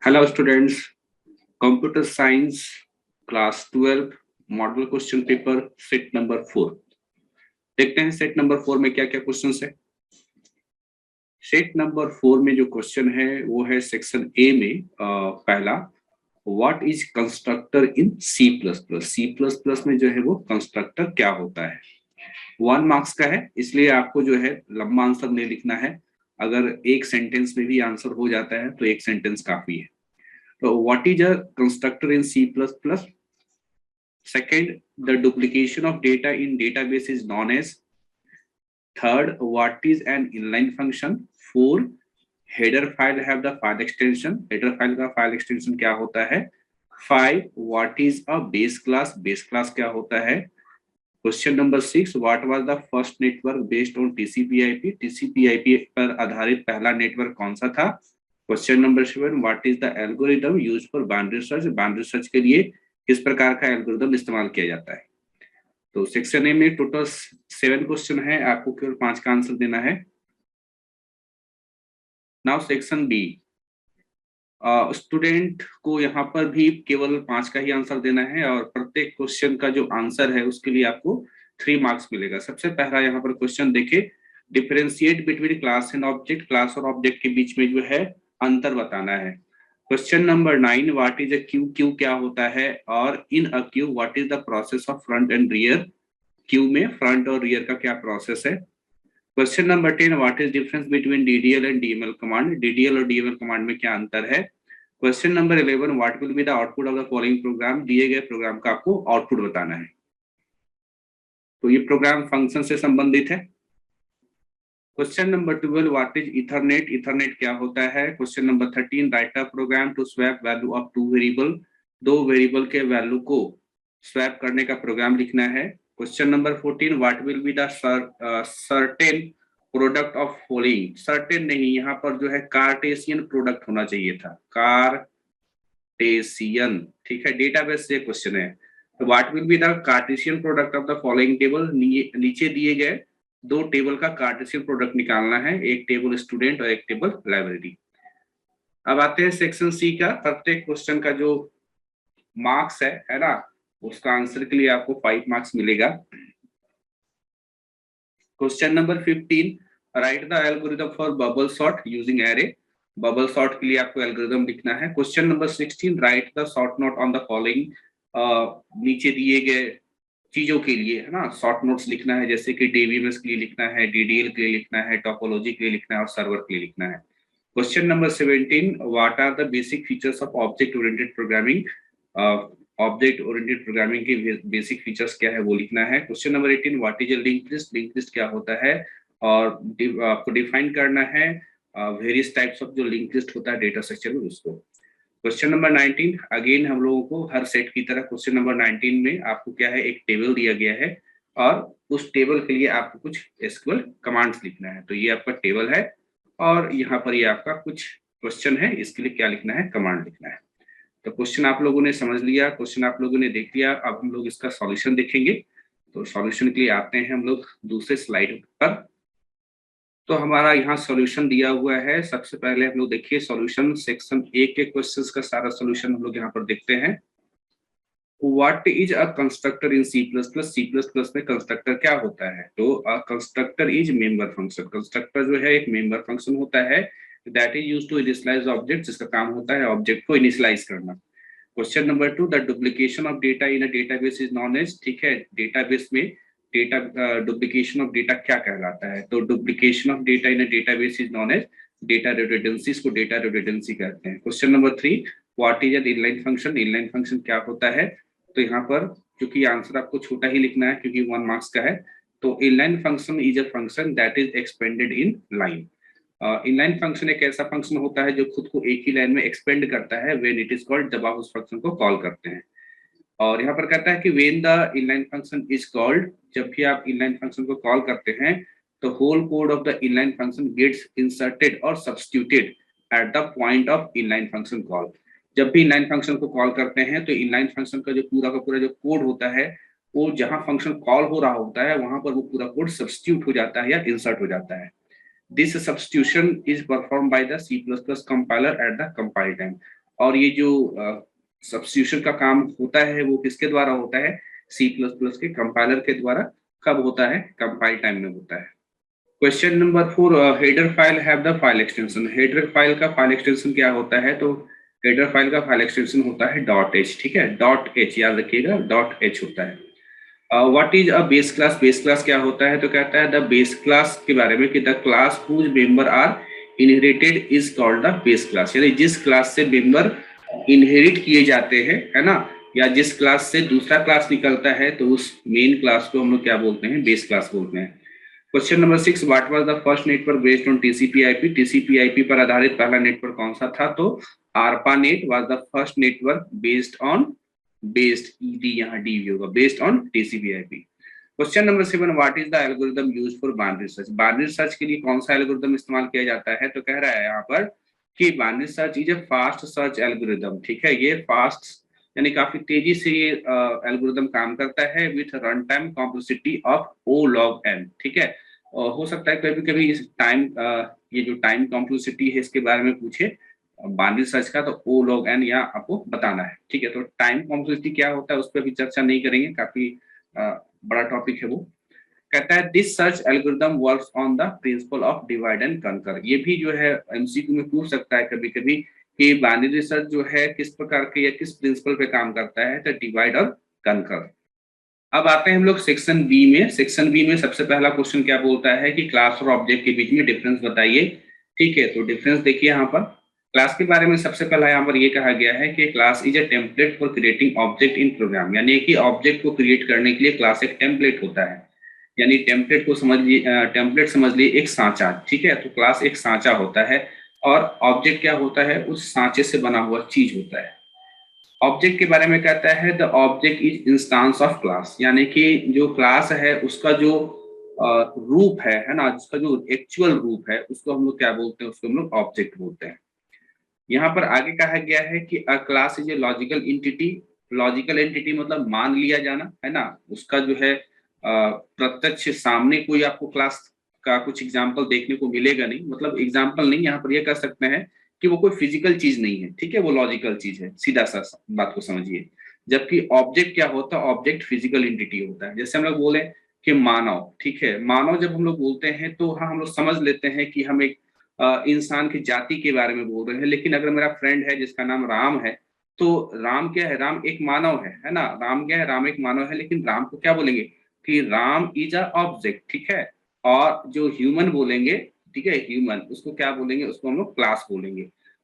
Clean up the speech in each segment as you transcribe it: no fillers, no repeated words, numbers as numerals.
Hello students, computer science class 12 model question paper set number 4। देखते हैं set number 4 में क्या क्या क्वेश्चंस है। सेट नंबर 4 में जो क्वेश्चन है वो है सेक्शन ए में पहला, what is constructor in C plus plus. C plus plus में जो है वो कंस्ट्रक्टर क्या होता है। 1 मार्क्स का है, इसलिए आपको जो है लंबा आंसर नहीं लिखना है। अगर एक सेंटेंस में भी आंसर हो जाता है तो एक सेंटेंस काफी है। So what is a constructor in C++? Second, the duplication of data in database is known as. Third, what is an inline function? Four, header file have the file extension. Header file का file extension क्या होता है? Five, what is a base class? Base class क्या होता है? Question number 6, what was the first network based on TCP/IP? TCP/IP पर आधारित पहला नेटवर्क कौन सा था? Question number 7, what is the algorithm used for boundary search. Boundary search के लिए किस प्रकार का एल्गोरिथम इस्तेमाल किया जाता है। तो सेक्शन ए में टोटल 7 क्वेश्चन है, आपको केवल 5 का आंसर देना है। नाउ सेक्शन बी, स्टूडेंट को यहाँ पर भी केवल 5 का ही आंसर देना है और प्रत्येक क्वेश्चन का जो आंसर है उसके लिए आपको 3 मार्क्स मिलेगा। सबसे पहला यहाँ पर क्वेश्चन देखिए, differentiate between class and object. Class और ऑब्जेक्ट के बीच में जो है अंतर बताना है। Question number 9, what is a queue. Queue क्या होता है और in a queue what is the process of front and rear. Queue में फ्रंट और रियर का क्या प्रोसेस है। Question number 10, what is difference between DDL and DML command. DDL और डीएमएल कमांड में क्या अंतर है। Question number 11, what will be the output of the following programme. दिए गए प्रोग्राम का आपको आउटपुट बताना है। तो ये प्रोग्राम फंक्शन से संबंधित है। Question number 12, what is Ethernet. Ethernet क्या होता है। Question number 13, write a program to swap value of two variable. दो वेरिएबल के वैल्यू को स्वैप करने का प्रोग्राम लिखना है। Question number 14, what will be the certain product of following. Certain नहीं, यहाँ पर जो है कार्टेशियन प्रोडक्ट होना चाहिए था, कार्टेशियन। ठीक है, डेटाबेस से क्वेश्चन है। तो what will be the Cartesian product of the following table. नीचे दिए गए 2 टेबल का कार्टेशियन प्रोडक्ट निकालना है, एक टेबल स्टूडेंट और एक टेबल लाइब्रेरी। अब आते हैं सेक्शन सी का। प्रत्येक क्वेश्चन का जो मार्क्स है ना, उसका आंसर के लिए आपको 5 मार्क्स मिलेगा। Question number 15, right the algorithm for bubble sort using array. Bubble sort के लिए आपको एल्गोरिथम लिखना है। Question number 16, right the short note on the following. नीचे दिए गए चीजों के लिए है ना शॉर्ट नोट्स लिखना है, जैसे कि डीबीएमएस के लिए लिखना है, डीडीएल के लिए लिखना है, टोपोलॉजी के लिए लिखना है और सर्वर के लिए लिखना है। Question number 17, what are the basic features of object oriented programming. Object oriented programming के बेसिक फीचर्स क्या है वो लिखना है। Question number 18, what is a link list. Link list क्या होता है और आपको डिफाइन करना है वेरियस टाइप्स ऑफ जो लिंक लिस्ट होता है डेटा स्ट्रक्चर में उसको। क्वेश्चन नंबर 19, अगेन हम लोगों को हर सेट की तरह क्वेश्चन नंबर 19 में आपको क्या है, एक टेबल दिया गया है और उस टेबल के लिए आपको कुछ एसक्यूएल कमांड्स लिखना है। तो ये आपका टेबल है और यहाँ पर ये आपका कुछ क्वेश्चन है, इसके लिए क्या लिखना है, कमांड लिखना है। तो क्वेश्चन आप लोगों ने समझ लिया, क्वेश्चन आप लोगों ने देख लिया। अब हम लोग इसका सॉल्यूशन देखेंगे। तो सॉल्यूशन के लिए आते हैं हम लोग दूसरे स्लाइड पर। तो हमारा यहाँ सॉल्यूशन दिया हुआ है। सबसे पहले हम लोग देखिए सॉल्यूशन, सेक्शन ए के क्वेश्चंस का सारा सॉल्यूशन हम लोग यहाँ पर देखते हैं। What is a constructor in C plus plus. C plus plus में कंस्ट्रक्टर क्या होता है। तो a constructor is member function. Constructor जो है एक मेंबर फंक्शन होता है that is used to initialize object, जिसका काम होता है ऑब्जेक्ट को इनिशियलाइज करना। Question number 2, the duplication of data in a database is known as. ठीक है, डेटाबेस में डेटा डुप्लीकेशन ऑफ डेटा क्या कहलाता है। तो duplication of data in a database is known as data redundancy, इसको डेटा रिडंडेंसी कहते हैं। Question number 3, what is an inline function. Inline function क्या होता है। तो यहाँ पर क्योंकि आंसर आपको छोटा ही लिखना है क्योंकि 1 मार्क्स का है, तो inline function is a function that is expanded in line. Inline function एक ऐसा फंक्शन होता है जो खुद को एक ही लाइन में एक्सपेंड करता है व्हेन इट इज कॉल्ड, जब आप उस फंक्शन को कॉल करते हैं। और यहाँ पर कहता है कि when the inline function is called, जब भी आप इनलाइन फंक्शन को कॉल करते हैं तो whole code of the inline function gets inserted और substituted at the point of inline function call. जब भी इनलाइन फंक्शन को कॉल करते हैं तो इनलाइन फंक्शन का पूरा जो कोड होता है वो जहां फंक्शन कॉल हो रहा होता है वहां पर वो पूरा कोड सब्स्टिट्यूट हो जाता है या इंसर्ट हो जाता है। This substitution is performed by the C++ compiler at the compile time. और ये जो सब्स्टिट्यूशन का काम होता है वो किसके द्वारा होता है, C++ के कंपाइलर के द्वारा। कब होता है, कंपाइल टाइम में होता है। Question number 4, header file have the file extension. Header file का फाइल एक्सटेंशन क्या होता है, तो हेडर फाइल का फाइल एक्सटेंशन होता है .h, ठीक है, .h याद रखिएगा, .h होता है। What is a base class. Base class क्या होता है, तो कहता है द बेस क्लास के बारे में कि the class whose members are inherited is called the base class, यानी जिस क्लास से मेंबर इनहेरिट किए जाते हैं, है ना, या जिस क्लास से दूसरा क्लास निकलता है, तो उस मेन क्लास को हम लोग क्या बोलते हैं, बेस क्लास बोलते हैं। Question number 6, what was the first network based on टीसीपी/आईपी। टीसीपी/आईपी पर आधारित पहला नेटवर्क कौन सा था, तो ARPANET was the first network based on, based ED यहाँ डी भी होगा, based on टीसीपी/आईपी। Question number 7, what is the algorithm used for binary search. Binary search के लिए कौन सा एल्गोरिथम इस्तेमाल किया जाता है, तो कह रहा है यहाँ पर कि binary search is a fast search algorithm, ठीक है, ये फास्ट यानी काफी तेजी से ये एल्गोरिथम काम करता है with run time complexity of O log n, ठीक है। हो सकता है कभी कभी इस टाइम ये जो टाइम कॉम्प्लेक्सिटी है इसके बारे में पूछे बाइनरी सर्च का, तो O log n यहाँ आपको बताना है, ठीक है। तो टाइम कॉम्प्लेक्सिटी क्या होता है उस पर भी चर्चा नहीं करेंगे, काफी बड़ा टॉपिक है वो। कहता है this search algorithm works on the principle of divide and conquer. ये भी जो है एमसीक्यू में पूछ सकता है कभी कभी कि बाइनरी सर्च जो है किस प्रकार के या किस प्रिंसिपल पे काम करता है, तो डिवाइड और कनकर। अब आते हैं हम लोग सेक्शन बी में। सेक्शन बी में सबसे पहला क्वेश्चन क्या बोलता है कि क्लास और ऑब्जेक्ट के बीच में डिफरेंस बताइए, ठीक है। तो डिफरेंस देखिए यहाँ पर क्लास के बारे में सबसे पहला यहाँ पर ये कहा गया है कि class is a template for creating object in program, यानी कि ऑब्जेक्ट को क्रिएट करने के लिए क्लास एक टेम्पलेट होता है, यानी टेम्पलेट को समझ लिए, टेम्पलेट समझ लिए एक सांचा, ठीक है। तो क्लास एक सांचा होता है और ऑब्जेक्ट क्या होता है, उस सांचे से बना हुआ चीज होता है। ऑब्जेक्ट के बारे में कहता है the object is instance of class, यानी कि जो क्लास है उसका जो रूप है ना, उसका जो एक्चुअल रूप है उसको हम लोग क्या बोलते हैं, उसको हम लोग ऑब्जेक्ट बोलते हैं। यहाँ पर आगे कहा गया है कि अ class is a logical entity. Logical entity मतलब मान लिया जाना, है ना, उसका जो है प्रत्यक्ष सामने कोई आपको क्लास का कुछ एग्जाम्पल देखने को मिलेगा नहीं, मतलब एग्जाम्पल नहीं, यहाँ पर यह कह सकते हैं कि वो कोई फिजिकल चीज नहीं है, ठीक है, वो लॉजिकल चीज है, सीधा सा बात को समझिए। जबकि ऑब्जेक्ट क्या होता है, ऑब्जेक्ट फिजिकल एंटिटी होता है। जैसे हम लोग बोले कि मानव, ठीक है, मानव जब हम लोग बोलते हैं तो हाँ हम लोग समझ लेते हैं कि हम एक इंसान की जाति के बारे में बोल रहे हैं, लेकिन अगर मेरा फ्रेंड है जिसका नाम राम है, तो राम क्या है, राम एक मानव है ना, राम क्या है, राम एक मानव है, लेकिन राम को क्या बोलेंगे कि राम इज अ ऑब्जेक्ट, ठीक है। और जो ह्यूमन बोलेंगे, ठीक है, ह्यूमन उसको क्या बोलेंगे, उसको हम लोग क्लास बोलेंगे।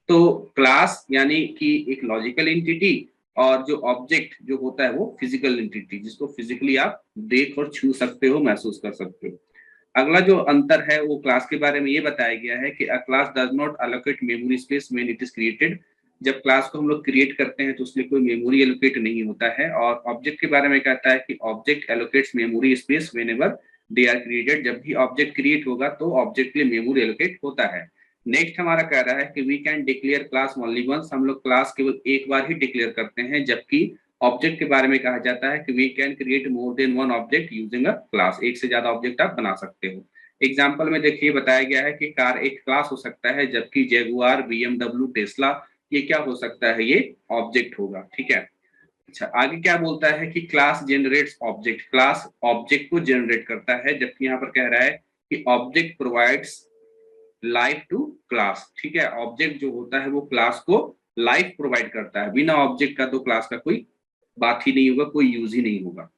तो क्लास यानी कि एक लॉजिकल एंटिटी, और जो ऑब्जेक्ट जो होता है वो फिजिकल एंटिटी, जिसको फिजिकली आप देख और छू सकते हो, महसूस कर सकते हो। अगला जो अंतर है वो क्लास के बारे में ये बताया गया है कि अ class does not allocate memory space when it is created. जब क्लास को हम लोग क्रिएट करते हैं तो उसमें कोई मेमोरी एलोकेट नहीं होता है। और ऑब्जेक्ट के बारे में कहता है कि object allocates memory space whenever they are created. जब भी ऑब्जेक्ट क्रिएट होगा तो ऑब्जेक्ट के लिए मेमोरी एलोकेट होता है। नेक्स्ट हमारा कह रहा है कि we can declare class only once. हम लोग क्लास केवल एक बार ही डिक्लेयर करते हैं, जबकि ऑब्जेक्ट के बारे में कहा जाता है कि we can create more than one object using a class. एक से ज्यादा ऑब्जेक्ट आप बना सकते हो। एग्जाम्पल में देखिए बताया गया है कि कार एक क्लास हो सकता है, जबकि जेगुआर, बीएमडब्ल्यू, टेस्ला ये क्या हो सकता है, ये ऑब्जेक्ट होगा, ठीक है। अच्छा आगे क्या बोलता है कि class generates object. Class object को जनरेट करता है, जबकि यहाँ पर कह रहा है कि object provides life to class, ठीक है। ऑब्जेक्ट जो होता है वो क्लास को लाइफ प्रोवाइड करता है, बिना ऑब्जेक्ट का तो क्लास का कोई बात ही नहीं होगा, कोई यूज ही नहीं होगा।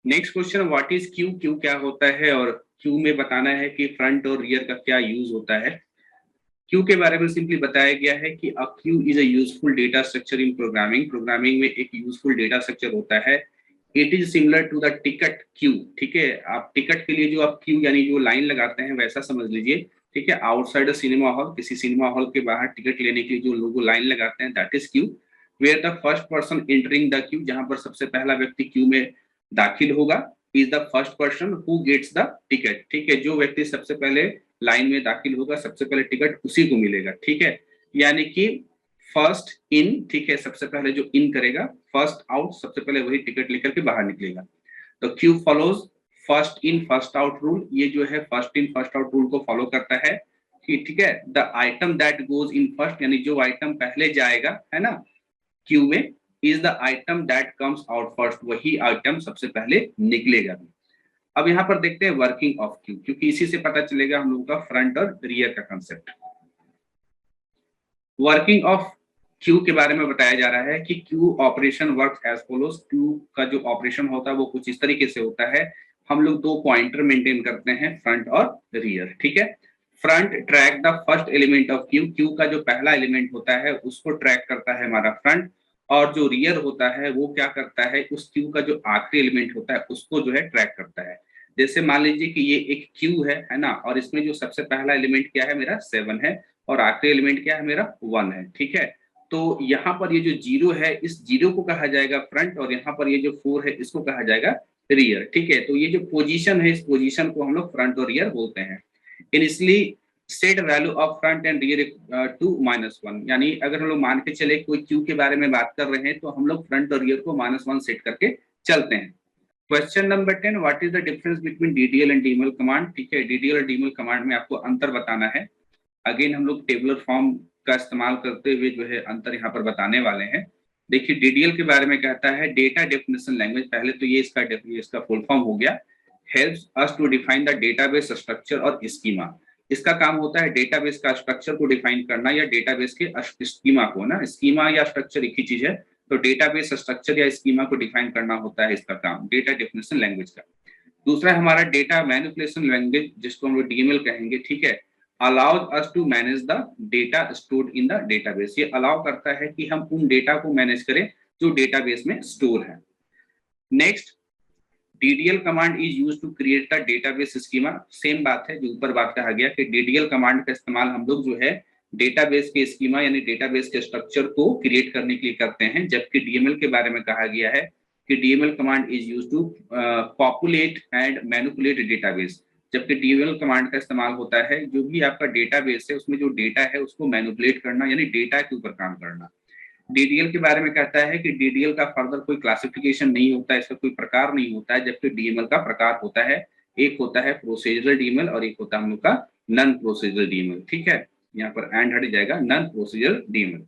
Next question, what is Q. Queue क्या होता है, और क्यू में बताना है कि फ्रंट और रियर का क्या यूज होता है। क्यू के बारे में सिंपली बताया गया है कि a queue is a useful data structure in programming. Programming में एक यूजफुल डेटा स्ट्रक्चर होता है। It is similar to the ticket queue, ठीक है। आप टिकट के लिए जो आप क्यू यानी जो लाइन लगाते हैं वैसा समझ लीजिए, ठीक है। आउटसाइड अ सिनेमा हॉल, किसी सिनेमा हॉल के बाहर टिकट लेने के लिए जो लोग लाइन लगाते हैं, that is queue. Where the first person entering the queue, जहां पर सबसे पहला व्यक्ति क्यू में दाखिल होगा, is the first person who gets the ticket, ठीक है। जो व्यक्ति सबसे पहले लाइन में दाखिल होगा, सबसे पहले टिकट उसी को मिलेगा, ठीक है। यानी कि फर्स्ट इन, ठीक है, सबसे पहले जो इन करेगा, फर्स्ट आउट, सबसे पहले वही टिकट लेकर के बाहर निकलेगा। तो Q follows first in first out rule. ये जो है first in first out rule को फॉलो करता है। ठीक है, the item that goes in first, यानी जो आइटम पहले जाएगा है ना क्यू में, is the item that comes out first, वही आइटम सबसे पहले निकलेगा। अब यहाँ पर देखते हैं वर्किंग ऑफ क्यू, क्योंकि इसी से पता चलेगा हम लोगों का फ्रंट और रियर का कंसेप्ट। वर्किंग ऑफ क्यू के बारे में बताया जा रहा है कि queue operation works as follows. Queue का जो ऑपरेशन होता है वो कुछ इस तरीके से होता है, हम लोग दो पॉइंटर मेंटेन करते हैं, फ्रंट और रियर। ठीक है, front track the first element of Q, Q का जो पहला एलिमेंट होता है उसको ट्रैक करता है हमारा फ्रंट, और जो रियर होता है वो क्या करता है, उस क्यू का जो आखिरी एलिमेंट होता है उसको जो है ट्रैक करता है। जैसे मान लीजिए कि ये एक क्यू है ना, और इसमें जो सबसे पहला एलिमेंट क्या है मेरा 7 है, और आखिरी एलिमेंट क्या है मेरा 1 है। ठीक है, तो यहाँ पर ये जो 0 है, इस 0 को कहा जाएगा फ्रंट, और यहाँ पर ये जो 4 है इसको कहा जाएगा रियर। ठीक है, तो ये जो पोजीशन है, इस पोजीशन को हम लोग फ्रंट और रियर बोलते हैं। Initially set value of front and rear to -1, यानी अगर हम लोग मान के चले कोई क्यू के बारे में बात कर रहे हैं तो हम लोग फ्रंट और रियर को -1 सेट करके चलते हैं। Question number 10, what is the difference between DDL and DML command. ठीक है, डीडीएल और डीएमएल कमांड में आपको अंतर बताना है। अगेन हम लोग टेबुलर फॉर्म का इस्तेमाल करते हुए जो है अंतर यहाँ पर बताने वाले हैं। देखिए डीडीएल के बारे में कहता है डेटा डेफिनेशन लैंग्वेज, पहले तो ये इसका फुल फॉर्म हो गया, helps us to define the database structure और स्कीमा। इसका काम होता है डेटाबेस का स्ट्रक्चर को डिफाइन करना, या डेटाबेस के स्कीमा को ना, स्कीमा या स्ट्रक्चर एक ही चीज है, तो डेटाबेस स्ट्रक्चर या स्कीमा को डिफाइन करना होता है इसका काम, डेटा डेफिनेशन लैंग्वेज का। दूसरा हमारा डेटा मैनिपुलेशन लैंग्वेज, जिसको हम लोग डीएमएल कहेंगे। ठीक है, allows us to manage the data stored in the database, ये अलाउ करता है कि हम उन डेटा को मैनेज करें जो डेटाबेस में स्टोर है। Next, DDL command is used to create the database schema. Same बात है जो ऊपर बात कहा गया कि डीडीएल कमांड का इस्तेमाल हम लोग जो है डेटाबेस के स्कीमा यानी डेटाबेस के स्ट्रक्चर को क्रिएट करने के लिए करते हैं, जबकि डीएमएल के बारे में कहा गया है कि DML command is used to populate and manipulate database, जबकि डीएमएल कमांड का इस्तेमाल होता है जो भी आपका डेटाबेस है उसमें जो डेटा है उसको मैनिपुलेट करना, यानी डेटा के ऊपर काम करना। डीडीएल के बारे में कहता है कि डीडीएल का फर्दर कोई क्लासिफिकेशन नहीं होता है, इसका कोई प्रकार नहीं होता है, जबकि डीएमएल का प्रकार होता है, एक होता है प्रोसीजरल डीएमएल और एक होता है हम लोग का नॉन प्रोसीजरल डीएमएल। ठीक है, यहाँ पर एंड हट जाएगा, नॉन प्रोसीजरल डीएमएल।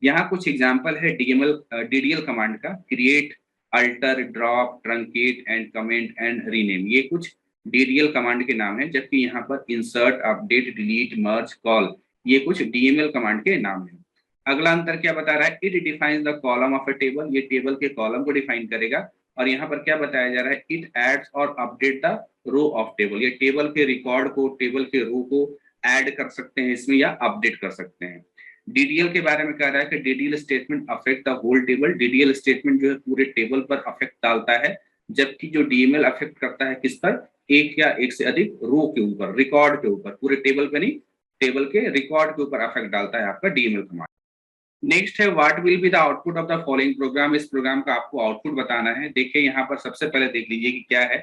यहाँ कुछ एग्जांपल है डीडीएल कमांड का, create, alter, drop, truncate and comment and rename, ये कुछ डीडीएल कमांड के नाम है, जबकि यहाँ पर इंसर्ट, अपडेट, डिलीट, मर्ज, कॉल, ये कुछ डीएमएल कमांड के नाम है। अगला अंतर क्या बता रहा है, it defines the column of a table, ये टेबल के कॉलम को डिफाइन करेगा। और यहाँ पर क्या बताया जा रहा है, इट एड्स और update the row of table, ये टेबल के रिकॉर्ड को, टेबल के रो को ऐड कर सकते हैं इसमें या अपडेट कर सकते हैं। डीडीएल के बारे में कह रहा है कि DDL statement affect the whole table, DDL statement जो है पूरे टेबल पर अफेक्ट डालता है, जबकि जो डीएमएल अफेक्ट करता है किस पर, एक या एक से अधिक रो के ऊपर, रिकॉर्ड के ऊपर, पूरे टेबल पे नहीं, टेबल के रिकॉर्ड के ऊपर अफेक्ट डालता है आपका डीएमएल कमांड। नेक्स्ट है what will be the output of the following programme, इस प्रोग्राम का आपको आउटपुट बताना है। देखिए यहाँ पर सबसे पहले देख लीजिए कि क्या है,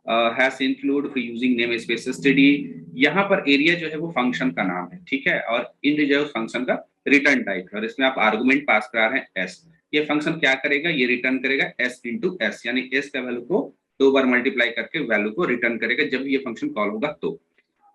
hash include for using name space study, यहाँ पर एरिया जो है वो फंक्शन का नाम है। ठीक है, और इंट जो है फंक्शन का रिटर्न टाइप है, और इसमें आप आर्गुमेंट पास करा रहे हैं एस। ये फंक्शन क्या करेगा, ये रिटर्न करेगा एस इंटू एस, यानी एस का वैल्यू को 2 बार मल्टीप्लाई करके वैल्यू को रिटर्न करेगा जब ये फंक्शन कॉल होगा तो।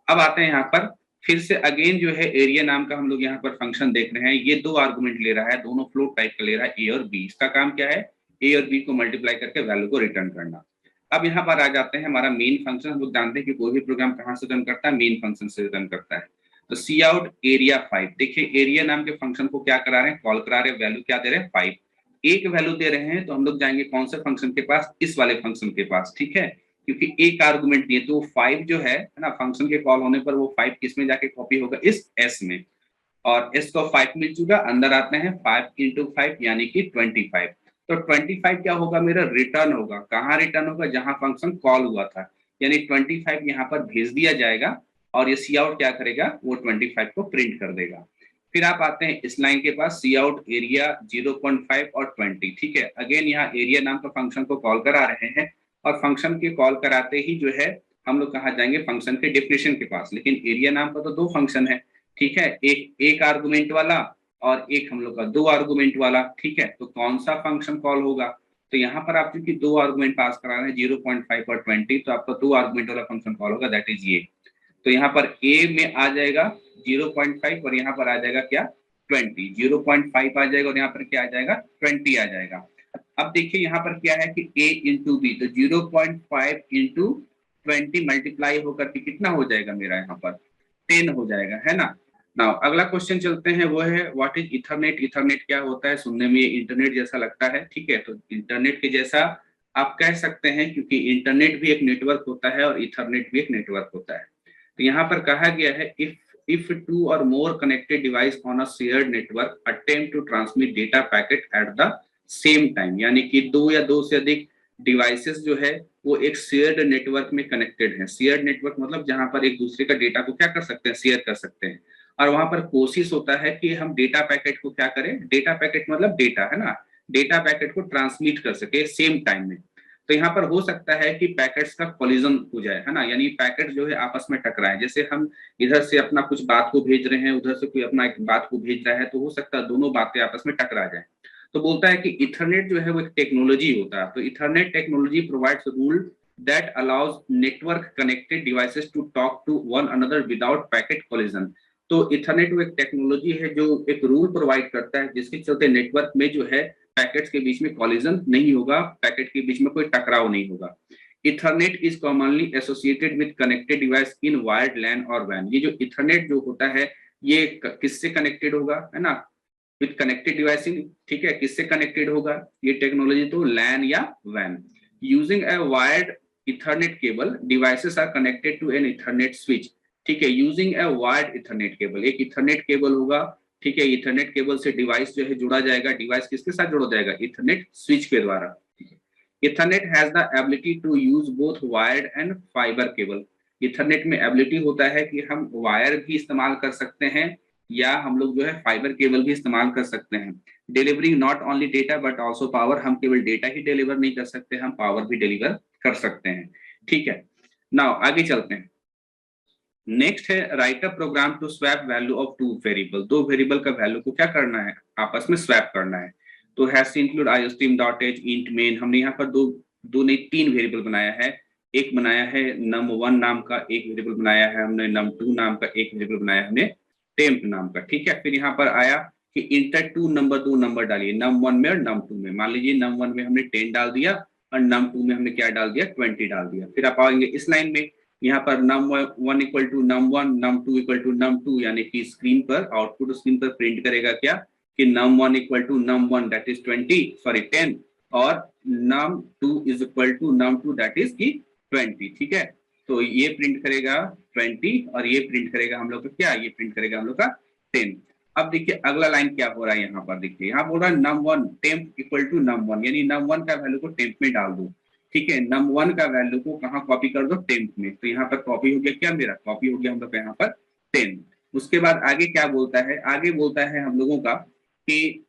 अब आते हैं यहाँ पर फिर से अगेन जो है एरिया नाम का हम लोग यहाँ पर फंक्शन देख रहे हैं, ये 2 आर्गुमेंट ले रहा है, दोनों फ्लोट टाइप का ले रहा है, ए और बी। इसका काम क्या है, ए और बी को मल्टीप्लाई करके वैल्यू को रिटर्न करना। अब यहाँ पर आ जाते हैं हमारा मेन फंक्शन। हम लोग जानते हैं कि कोई भी प्रोग्राम कहाँ से रिटर्न करता है, मेन फंक्शन से रिटर्न करता है। तो सी आउट एरिया 5, देखिए एरिया नाम के फंक्शन को क्या करा रहे हैं, कॉल करा रहे हैं, वैल्यू क्या दे रहे हैं 5, एक वैल्यू दे रहे हैं, तो हम लोग जाएंगे कौन से फंक्शन के पास, इस वाले फंक्शन के पास। ठीक है, क्योंकि एक आर्गुमेंट दिए तो 5 जो है ना, फंक्शन के कॉल होने पर वो 5 किस में जाके कॉपी होगा, इस एस में, और एस को 5 मिल चुका, अंदर आते हैं 5 इंटू 5 यानी कि 25। तो 25 क्या होगा मेरा, रिटर्न होगा। कहाँ रिटर्न होगा, जहां फंक्शन कॉल हुआ था, यानी 25 यहाँ पर भेज दिया जाएगा, और ये सी आउट क्या करेगा, वो 25 को प्रिंट कर देगा। फिर आप आते हैं इस लाइन के पास, सी आउट एरिया 0.5 और 20। ठीक है, अगेन यहाँ एरिया नाम का फंक्शन को कॉल करा रहे हैं, और फंक्शन के कॉल कराते ही जो है हम लोग कहाँ जाएंगे, फंक्शन के डेफिनेशन के पास। लेकिन एरिया नाम का तो 2 फंक्शन है। ठीक है, एक आर्गुमेंट वाला और एक हम लोग का 2 आर्गुमेंट वाला। ठीक है, तो कौन सा फंक्शन कॉल होगा, तो यहाँ पर आप क्योंकि 2 आर्गुमेंट पास करा रहे हैं 0.5 और 20, तो आपका 2 आर्गुमेंट वाला फंक्शन कॉल होगा, दैट इज ये। तो यहाँ पर ए में आ जाएगा 0.5 और यहाँ पर आ जाएगा क्या 20, 0.5 आ जाएगा और यहाँ पर क्या आ जाएगा 20 आ जाएगा। अब देखिए यहाँ पर क्या है कि a इंटू बी, तो 0.5 इंटू 20 मल्टीप्लाई होकर के कितना हो जाएगा मेरा यहाँ पर 10 हो जाएगा, है ना। नाउ अगला क्वेश्चन चलते हैं, वो है व्हाट इज इथरनेट। इथरनेट क्या होता है, सुनने में ये इंटरनेट जैसा लगता है, ठीक है, तो इंटरनेट के जैसा आप कह सकते हैं, क्योंकि इंटरनेट भी एक नेटवर्क होता है और इथरनेट भी एक नेटवर्क होता है। तो यहाँ पर कहा गया है if two or more connected device on a shared network attempt to transmit data packet at the same time, यानी कि दो या दो से अधिक डिवाइसेस जो है वो एक शेयर्ड नेटवर्क में कनेक्टेड है। शेयर्ड नेटवर्क मतलब जहां पर एक दूसरे का डेटा को क्या कर सकते हैं, शेयर कर सकते हैं, और वहां पर कोशिश होता है कि हम डेटा पैकेट को क्या करें, डेटा पैकेट मतलब डेटा है ना, डेटा पैकेट को ट्रांसमिट कर सके सेम टाइम में। तो यहाँ पर हो सकता है कि पैकेट्स का कोलिजन हो जाए, है ना, यानी पैकेट जो है आपस में टकराए। जैसे हम इधर से अपना कुछ बात को भेज रहे हैं, उधर से कोई अपना एक बात को भेज रहा है, तो हो सकता है दोनों बातें आपस में टकरा जाए। तो बोलता है कि इथरनेट जो है वो एक टेक्नोलॉजी होता है। तो Ethernet technology provides rule that allows network connected devices to talk to one another without packet collision. तो इथरनेट वो एक टेक्नोलॉजी है जो एक रूल प्रोवाइड करता है जिसके चलते नेटवर्क में जो है पैकेट्स के बीच में कॉलिजन नहीं होगा, पैकेट के बीच में कोई टकराव नहीं होगा। Ethernet is commonly associated with connected device in wired LAN और वैन। ये जो इथरनेट जो होता है ये किससे कनेक्टेड होगा, है ना, विद कनेक्टेड डिवाइस, ठीक है, किससे कनेक्टेड होगा ये टेक्नोलॉजी, तो लैन या वैन। Using a wired Ethernet cable devices are connected to an Ethernet switch, ठीक है, using a wired Ethernet cable, एक इथरनेट केबल होगा, ठीक है, इथरनेट केबल से डिवाइस जो है जुड़ा जाएगा, डिवाइस किसके साथ जुड़ा जाएगा, इथरनेट स्विच के द्वारा। Ethernet has the ability to use both wired and fibre cable. Ethernet में एबिलिटी होता है कि हम वायर भी इस्तेमाल कर सकते हैं या हम लोग जो है फाइबर केबल भी इस्तेमाल कर सकते हैं। Delivering not only data but also power, हम केवल डेटा ही डिलीवर नहीं कर सकते, हम पावर भी डिलीवर कर सकते हैं, ठीक है। नाउ आगे चलते हैं। नेक्स्ट है write a program to swap value of two variable. दो वेरिएबल का वैल्यू को क्या करना है, आपस में स्वैप करना है। तो hash include iostream.h int main, हमने यहाँ पर दो नहीं तीन वेरिएबल बनाया है। एक बनाया है num1 नाम का, एक वेरिएबल बनाया है हमने num2 नाम का, एक वेरिएबल बनाया हमने temp नाम का, ठीक है। फिर यहाँ पर आया कि इंटर टू नंबर, दो नंबर डालिए num1 में और num2 में। मान लीजिए num1 में हमने 10 डाल दिया और num2 में हमने क्या डाल दिया, 20 डाल दिया। फिर आप आएंगे इस लाइन में, यहाँ पर num1 equal to num1, num2 equal to num2, यानी कि स्क्रीन पर आउटपुट स्क्रीन पर प्रिंट करेगा क्या कि num1 equal to num1 that is 10 और num2 is equal to num2 that is की 20, ठीक है। तो ये प्रिंट करेगा 20 और ये प्रिंट करेगा हम लोग का क्या, ये प्रिंट करेगा हम लोग का 10। अब देखिए अगला लाइन क्या हो रहा है यहाँ पर, देखिए यहाँ बोल रहा है num1 temp equal to num1, यानी num1 का वैल्यू को टेम्प में डाल दो, ठीक है। num1 का वैल्यू को कहाँ कॉपी कर दो, टेम्प में। तो यहाँ पर कॉपी हो गया क्या, मेरा कॉपी हो गया हम लोग यहाँ पर 10। उसके बाद आगे क्या बोलता है, आगे बोलता है हम लोगों का कि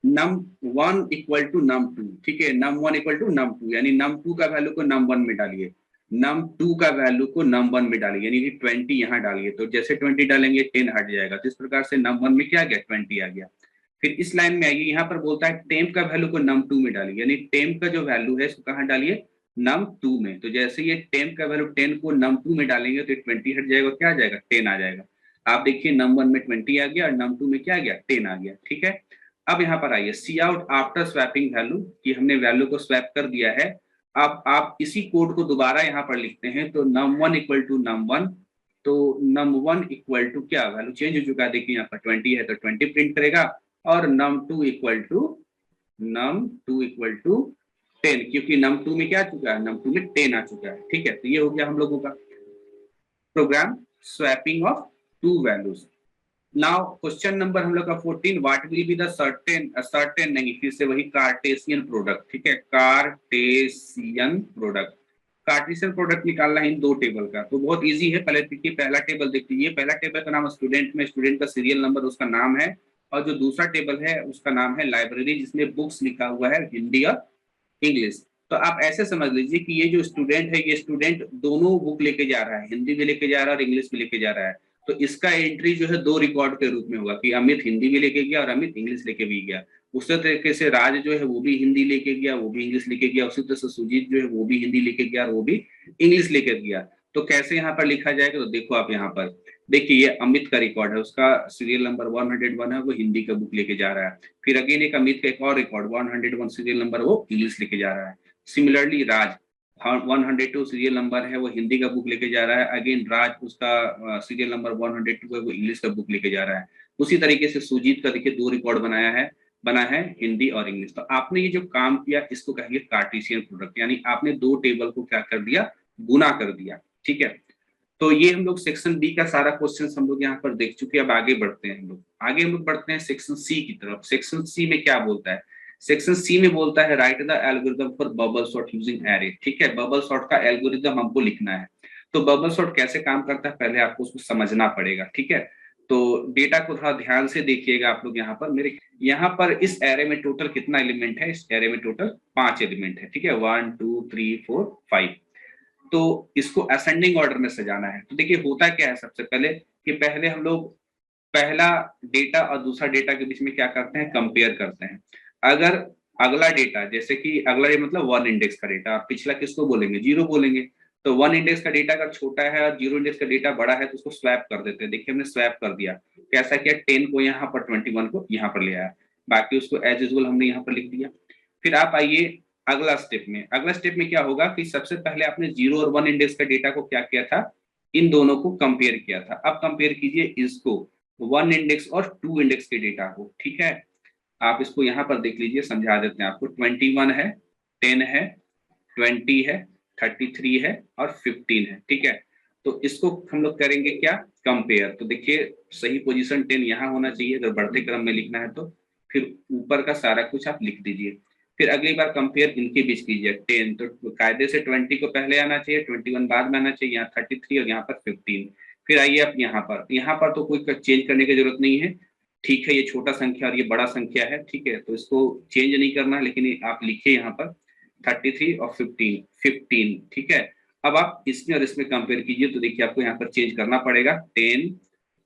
num1 इक्वल टू num2, ठीक है, num1 इक्वल टू num2, यानी num2 का वैल्यू को num1 में डालिए, num2 का वैल्यू को num1 में डालिए, यानी कि 20 यहाँ डालिए। तो जैसे 20 डालेंगे 10 हट जाएगा, तो इस प्रकार से num1 में क्या आ गया, 20 आ गया। फिर इस लाइन में आइए, यहाँ पर बोलता है टेम्प का वैल्यू को num2 में डालिए, यानी टेम्प का जो वैल्यू है इसको कहाँ डालिए, num2 में। तो जैसे ये टेम्प का वैल्यू 10 को num2 में डालेंगे तो 20 हट जाएगा, क्या आ जाएगा, 10 आ जाएगा। आप देखिए num1 में 20 आ गया और num2 में क्या आ गया, 10 आ गया, ठीक है। अब यहाँ पर आइए सी आउट आफ्टर स्वैपिंग वैल्यू, कि हमने वैल्यू को स्वैप कर दिया है। अब आप इसी कोड को दोबारा यहाँ पर लिखते हैं, तो num1 इक्वल टू num1, तो num1 इक्वल टू क्या, वैल्यू चेंज हो चुका है, देखिए यहाँ पर 20 है तो 20 प्रिंट करेगा, और num2 इक्वल टू 10, क्योंकि num2 में क्या आ चुका है, num2 में 10 आ चुका है, ठीक है। तो ये हो गया हम लोगों का program swapping of two values. Now question number हम लोग का 14, what will be the certain नहीं, फिर से वही कार्टेशियन प्रोडक्ट, ठीक है, कार्टेशियन प्रोडक्ट। कार्टेशियन प्रोडक्ट निकालना है इन दो टेबल का, तो बहुत इजी है। पहले देखिए पहला टेबल देख लीजिए, पहला टेबल का नाम स्टूडेंट में, स्टूडेंट का सीरियल नंबर उसका नाम है, और जो दूसरा टेबल है उसका नाम है लाइब्रेरी, जिसमें बुक्स लिखा हुआ है हिंदी और इंग्लिश। तो आप ऐसे समझ लीजिए कि ये जो स्टूडेंट है, ये स्टूडेंट दोनों बुक लेके जा रहा है, हिंदी भी लेके जा रहा है और इंग्लिश भी लेके जा रहा है। तो इसका एंट्री जो है दो रिकॉर्ड के रूप में होगा कि अमित हिंदी भी लेके गया और अमित इंग्लिश लेके भी गया। उसी तरीके से राज जो है वो भी हिंदी लेके गया, वो भी इंग्लिश लेके गया। उसी तरह से सुजीत जो है वो भी हिंदी लेके गया और वो भी इंग्लिश लेके गया। तो कैसे यहाँ पर लिखा जाएगा, तो देखो आप यहाँ पर देखिए, ये अमित का रिकॉर्ड है, उसका सीरियल नंबर 101 है, वो हिंदी का बुक लेके जा रहा है। फिर अगेन एक अमित का एक और रिकॉर्ड 101 सीरियल नंबर, वो इंग्लिश लेके जा रहा है। सिमिलरली राज 102 सीरियल नंबर है, वो हिंदी का बुक लेके जा रहा है। अगेन राज उसका सीरियल नंबर 102 है, वो इंग्लिश का बुक लेके जा रहा है। उसी तरीके से सुजीत का देखिए 2 रिकॉर्ड बना है हिंदी और इंग्लिश। तो आपने ये जो काम किया इसको कहेंगे कार्टेशियन प्रोडक्ट, यानी आपने 2 टेबल को क्या कर दिया, गुना कर दिया। ठीक है, तो ये हम लोग सेक्शन बी का सारा क्वेश्चन हम लोग यहाँ पर देख चुके हैं। अब आगे बढ़ते हैं हम लोग बढ़ते हैं सेक्शन सी की तरफ। सेक्शन सी में क्या बोलता है, सेक्शन सी में बोलता है right the algorithm for bubble sort using array. ठीक है, बबल सॉर्ट का एल्गोरिथम हमको लिखना है। तो बबल सॉर्ट कैसे काम करता है पहले आपको उसको समझना पड़ेगा। ठीक है, तो डेटा को थोड़ा ध्यान से देखिएगा आप लोग। यहाँ पर मेरे यहाँ पर इस एरे में टोटल कितना एलिमेंट है, इस एरे में टोटल 5 एलिमेंट है। ठीक है, 1 2 3 4 5। तो इसको असेंडिंग ऑर्डर में सजाना है। तो देखिए होता क्या है, सबसे पहले कि पहले हम लोग पहला डेटा और दूसरा डेटा के बीच में क्या करते हैं, कंपेयर करते हैं। अगर अगला डेटा, जैसे कि अगला ये मतलब 1 इंडेक्स का डेटा, पिछला किसको बोलेंगे, 0 बोलेंगे। तो 1 इंडेक्स का डेटा अगर छोटा है और 0 इंडेक्स का डेटा बड़ा है तो उसको स्वैप कर देते हैं। देखिए हमने स्वैप कर दिया, कैसा किया, 10 को यहाँ पर 21 को यहाँ पर ले आया, बाकी उसको एज यूजुअल हमने यहाँ पर लिख दिया। फिर आप आइए अगला स्टेप में क्या होगा कि सबसे पहले आपने 0 और 1 इंडेक्स का डेटा को क्या किया था, इन दोनों को कंपेयर किया था। अब कंपेयर कीजिए इसको 1 इंडेक्स और 2 इंडेक्स के डेटा को। ठीक है, आप इसको यहाँ पर देख लीजिए, समझा देते हैं आपको। 21 है, 10 है, 20 है, 33 है और 15 है। ठीक है, तो इसको हम लोग करेंगे क्या, कंपेयर। तो देखिए सही पोजीशन 10 यहाँ होना चाहिए अगर बढ़ते क्रम में लिखना है तो। फिर ऊपर का सारा कुछ आप लिख दीजिए। फिर अगली बार कंपेयर इनके बीच कीजिए, 10 तो कायदे से 20 को पहले आना चाहिए, 21 बाद में आना चाहिए, यहाँ 33 और यहाँ पर 15। फिर आइए आप यहाँ पर तो कोई चेंज करने की जरूरत नहीं है। ठीक है, ये छोटा संख्या और ये बड़ा संख्या है। ठीक है, तो इसको चेंज नहीं करना है, लेकिन आप लिखिए यहाँ पर 33 और 15। ठीक है, अब आप इसमें और इसमें कंपेयर कीजिए तो देखिए आपको यहाँ पर चेंज करना पड़ेगा, 10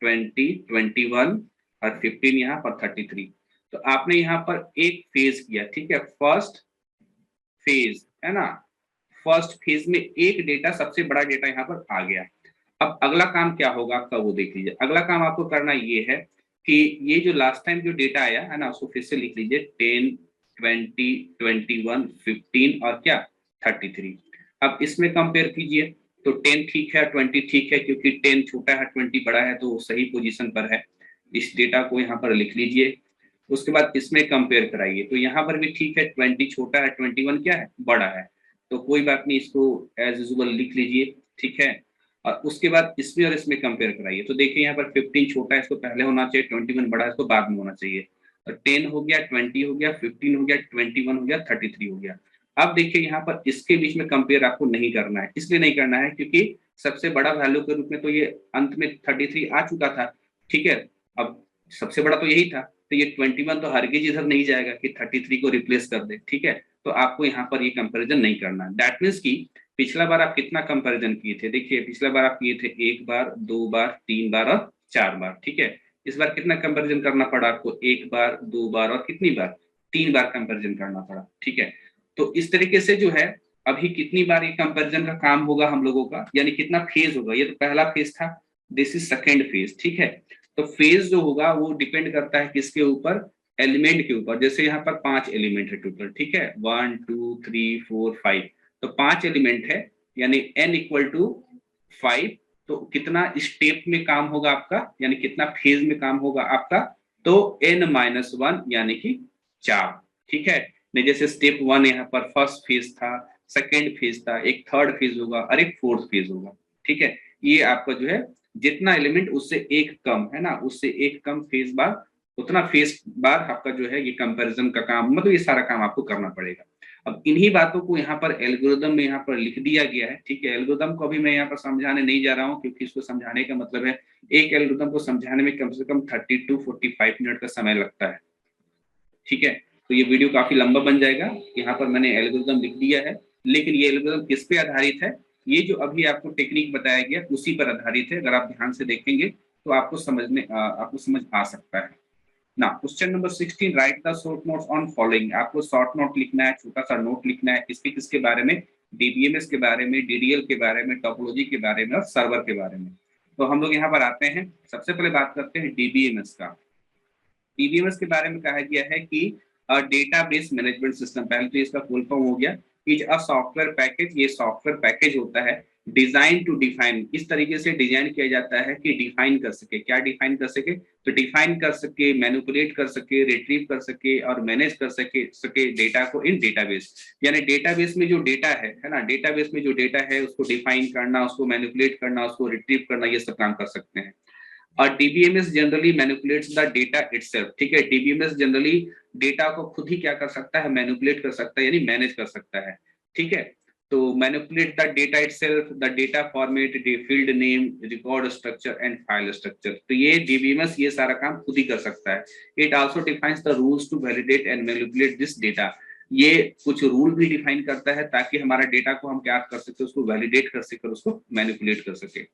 20 21 और 15 यहाँ पर 33। तो आपने यहाँ पर एक फेज किया। ठीक है, फर्स्ट फेज है ना, फर्स्ट फेज में एक डेटा, सबसे बड़ा डेटा यहाँ पर आ गया। अब अगला काम क्या होगा आपका, वो देख लीजिए। अगला काम आपको करना ये है कि ये जो लास्ट टाइम जो डेटा आया है ना, उसको फिर से लिख लीजिए, 10 20 21 15 और क्या 33। अब इसमें कंपेयर कीजिए तो 10 ठीक है, 20 ठीक है, क्योंकि 10 छोटा है 20 बड़ा है, तो वो सही पोजीशन पर है। इस डेटा को यहाँ पर लिख लीजिए। उसके बाद इसमें कंपेयर कराइए तो यहाँ पर भी ठीक है, 20 छोटा है, 21 क्या है, बड़ा है। तो कोई बात नहीं, इसको एज यूजुअल लिख लीजिए। ठीक है, और उसके बाद इसमें और इसमें कंपेयर कराइए तो देखिए यहाँ पर 15 छोटा है, इसको पहले होना चाहिए, 21 बड़ा है, इसको बाद में होना चाहिए। और 10 हो गया, 20 हो गया, 15 हो गया, 21 हो गया, 33 हो गया। अब देखिए यहाँ पर इसके बीच में कंपेयर आपको नहीं करना है। इसलिए नहीं करना है क्योंकि सबसे बड़ा वैल्यू के रूप में तो ये अंत में 33 आ चुका था। ठीक है, अब सबसे बड़ा तो यही था, तो ये 21 तो हरगिज इधर नहीं जाएगा कि 33 को रिप्लेस कर दे। ठीक है, तो आपको यहाँ पर ये कंपैरिजन नहीं करना। दैट मीन्स कि पिछला बार आप कितना कंपैरिजन किए थे, देखिए पिछला बार आप किए थे 1 बार, 2 बार, 3 बार और 4 बार। ठीक है, इस बार कितना कंपैरिजन करना पड़ा आपको, 1 बार, 2 बार और कितनी बार, 3 बार कंपैरिजन करना पड़ा। ठीक है, तो इस तरीके से जो है अभी कितनी बार ये कंपैरिजन का काम होगा हम लोगों का, यानी कितना फेज होगा। ये तो पहला फेज था, दिस इज सेकेंड फेज। ठीक है, तो फेज जो होगा वो डिपेंड करता है किसके ऊपर, एलिमेंट के ऊपर। जैसे यहाँ पर 5 एलिमेंट है टोटल। ठीक है, 1 2 3 4 5, तो 5 एलिमेंट है, यानी n इक्वल टू 5। तो कितना स्टेप में काम होगा आपका, यानी कितना फेज में काम होगा आपका, तो n-1 यानी कि 4। ठीक है, नहीं जैसे स्टेप 1 यहाँ पर फर्स्ट फेज था, सेकेंड फेज था, एक थर्ड फेज होगा और एक फोर्थ फेज होगा। ठीक है, ये आपका जो है जितना एलिमेंट उससे एक कम है ना, उससे एक कम फेज बार, उतना फेज बार आपका जो है ये कंपैरिजन का काम, मतलब ये सारा काम आपको करना पड़ेगा। अब इन्हीं बातों को यहाँ पर एल्गोरिदम में यहाँ पर लिख दिया गया है। ठीक है, एल्गोरिदम को अभी मैं यहाँ पर समझाने नहीं जा रहा हूँ, क्योंकि इसको समझाने का मतलब है एक एल्गोरिदम को समझाने में कम से कम 30 to 45 मिनट का समय लगता है। ठीक है, तो ये वीडियो काफी लंबा बन जाएगा। यहाँ पर मैंने एल्गोरिदम लिख दिया है, लेकिन ये एल्गोरिदम किस पे आधारित है, ये जो अभी आपको टेक्निक बताया गया उसी पर आधारित है। अगर आप ध्यान से देखेंगे तो आपको समझ आ सकता है ना। Question number 16, right the short notes on following. आपको शॉर्ट नोट लिखना है, छोटा सा नोट लिखना है, किसके किसके बारे में, डीबीएमएस के बारे में, डीडीएल के बारे में, टोपोलॉजी के बारे में और सर्वर के बारे में। तो हम लोग यहाँ पर आते हैं, सबसे पहले बात करते हैं डीबीएमएस का। डीबीएमएस के बारे में कहा गया है कि डेटाबेस मैनेजमेंट सिस्टम, पहले तो इसका फुल फॉर्म हो गया, इज अ सॉफ्टवेयर पैकेज। ये सॉफ्टवेयर पैकेज होता है डिजाइन टू डिफाइन, इस तरीके से डिजाइन किया जाता है कि डिफाइन कर सके। क्या डिफाइन कर सके? तो डिफाइन कर सके, मैनिपुलेट कर सके, रिट्रीव कर सके और मैनेज कर सके डेटा को इन डेटाबेस। यानी डेटाबेस में जो डेटा है ना, डेटाबेस में जो डेटा है उसको डिफाइन करना, उसको मैनिपुलेट करना, उसको रिट्रीव करना, ये सब काम कर सकते हैं। और DBMS generally manipulates the data itself. ठीक है, डीबीएमएस जनरली डेटा को खुद ही क्या कर सकता है? मैनिपुलेट कर सकता है, यानी मैनेज कर सकता है। ठीक है, तो manipulate the data itself, the data format, field name, record structure and file structure. तो ये डीबीएमएस ये सारा काम खुद ही कर सकता है। It also defines the rules to validate and manipulate this data. ये कुछ रूल भी डिफाइन करता है ताकि हमारा डेटा को हम क्या कर सके, उसको वैलिडेट कर सके, उसको मैनिपुलेट कर सके।